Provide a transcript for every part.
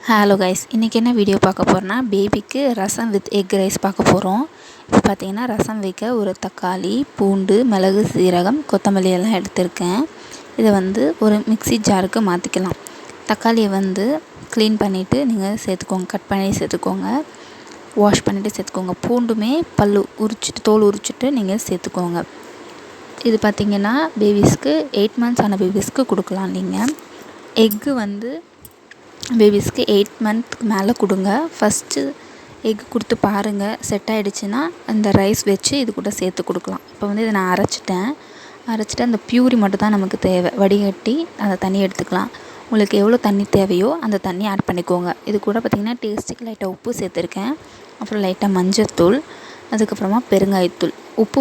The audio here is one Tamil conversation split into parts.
ஹலோ கைஸ், இன்றைக்கி என்ன வீடியோ பார்க்க போகிறோன்னா பேபிக்கு ரசம் வித் எக் ரைஸ் பார்க்க போகிறோம். இப்போ பார்த்தீங்கன்னா ரசம் வைக்க ஒரு தக்காளி, பூண்டு, மிளகு, சீரகம், கொத்தமல்லி எல்லாம் எடுத்திருக்கேன். இதை ஒரு மிக்ஸி ஜாருக்கு மாற்றிக்கலாம். தக்காளியை க்ளீன் பண்ணிவிட்டு நீங்கள் சேர்த்துக்கோங்க, கட் பண்ணி சேர்த்துக்கோங்க, வாஷ் பண்ணிவிட்டு சேர்த்துக்கோங்க. பூண்டுமே தோல் உரிச்சிட்டு நீங்கள் சேர்த்துக்கோங்க. இது பார்த்திங்கன்னா பேபிஸ்க்கு 8 months ஆன பேபிஸ்க்கு கொடுக்கலாம். நீங்கள் எக்கு பேபிஸ்க்கு 8 monthக்கு மேலே கொடுங்க. ஃபஸ்ட்டு எக் கொடுத்து பாருங்கள், செட் ஆகிடுச்சின்னா அந்த ரைஸ் வச்சு இது கூட சேர்த்து கொடுக்கலாம். இப்போ இதை நான் அரைச்சிட்டு அந்த பியூரி மட்டும் தான் நமக்கு தேவை. வடிகட்டி அந்த தண்ணி எடுத்துக்கலாம். உங்களுக்கு எவ்வளோ தண்ணி தேவையோ அந்த தண்ணி ஆட் பண்ணிக்கோங்க. இது கூட பார்த்திங்கன்னா டேஸ்ட்டுக்கு லைட்டாக உப்பு சேர்த்துருக்கேன், அப்புறம் லைட்டாக மஞ்சத்தூள், அதுக்கப்புறமா பெருங்காயத்தூள். உப்பு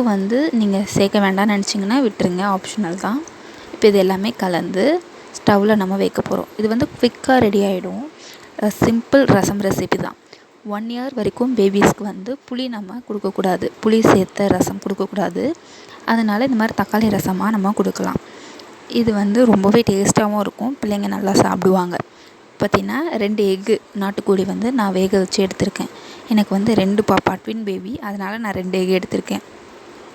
நீங்கள் சேர்க்க வேண்டாம்னு நினச்சிங்கன்னா விட்டுருங்க, ஆப்ஷனல் தான். இப்போ இது எல்லாமே கலந்து ஸ்டவ்வில் நம்ம வைக்க போகிறோம். இது குவிக்காக ரெடி ஆகிடும். சிம்பிள் ரசம் ரெசிபி தான். 1 year வரைக்கும் பேபிஸ்க்கு புளி நம்ம கொடுக்கக்கூடாது, புளி சேர்த்த ரசம் கொடுக்கக்கூடாது. அதனால் இந்த மாதிரி தக்காளி ரசமாக நம்ம கொடுக்கலாம். இது ரொம்பவே டேஸ்ட்டாகவும் இருக்கும், பிள்ளைங்க நல்லா சாப்பிடுவாங்க. பார்த்திங்கன்னா 2 எக்கு நாட்டுக்கோழி நான் வேக வச்சு எடுத்திருக்கேன். எனக்கு 2 பாப்பா, ட்வின் பேபி, அதனால் நான் 2 எக் எடுத்திருக்கேன்.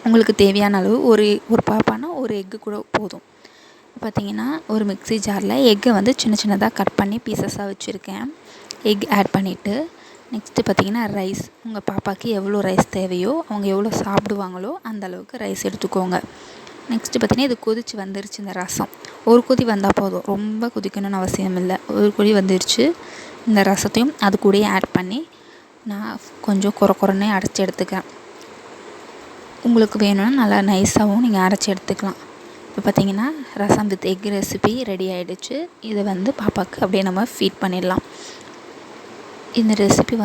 உங்களுக்கு தேவையான அளவு ஒரு பாப்பானா ஒரு எக்கு கூட போதும். பார்த்திங்கன்னா ஒரு மிக்ஸி ஜாரில் எக்கை சின்ன சின்னதாக கட் பண்ணி பீசஸாக வச்சுருக்கேன். எக் ஆட் பண்ணிவிட்டு நெக்ஸ்ட்டு பார்த்திங்கன்னா ரைஸ், உங்கள் பாப்பாவுக்கு எவ்வளோ ரைஸ் தேவையோ, அவங்க எவ்வளோ சாப்பிடுவாங்களோ அந்த அளவுக்கு ரைஸ் எடுத்துக்கோங்க. நெக்ஸ்ட்டு பார்த்திங்கன்னா இது கொதித்து வந்துருச்சு. இந்த ரசம் ஒரு கொதி வந்தால் போதும், ரொம்ப கொதிக்கணும்னு அவசியம் இல்லை. ஒரு கொதி வந்துருச்சு. இந்த ரசத்தையும் அது கூடயே ஆட் பண்ணி நான் கொஞ்சம் குறக்குறன்னே அரைச்சி எடுத்துக்கிறேன். உங்களுக்கு வேணும்னா நல்லா நைஸாகவும் நீங்கள் அரைச்சி எடுத்துக்கலாம். இப்போ பார்த்திங்கன்னா ரசம் வித் எக் ரெசிபி ரெடி ஆகிடுச்சு. இதை பாப்பாவுக்கு அப்படியே நம்ம ஃபீட் பண்ணிடலாம். இந்த ரெசிபி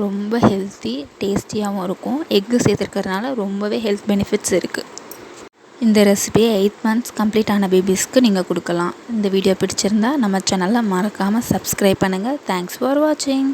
ரொம்ப ஹெல்த்தி, டேஸ்டியாகவும் இருக்கும். எக்கு சேர்த்துருக்கிறதுனால ரொம்பவே ஹெல்த் பெனிஃபிட்ஸ் இருக்குது. இந்த ரெசிபியை 8 months கம்ப்ளீட் ஆன பேபிஸ்க்கு நீங்கள் கொடுக்கலாம். இந்த வீடியோ பிடிச்சிருந்தா நம்ம சேனலை மறக்காமல் சப்ஸ்கிரைப் பண்ணுங்கள். தேங்க்ஸ் ஃபார் வாட்சிங்.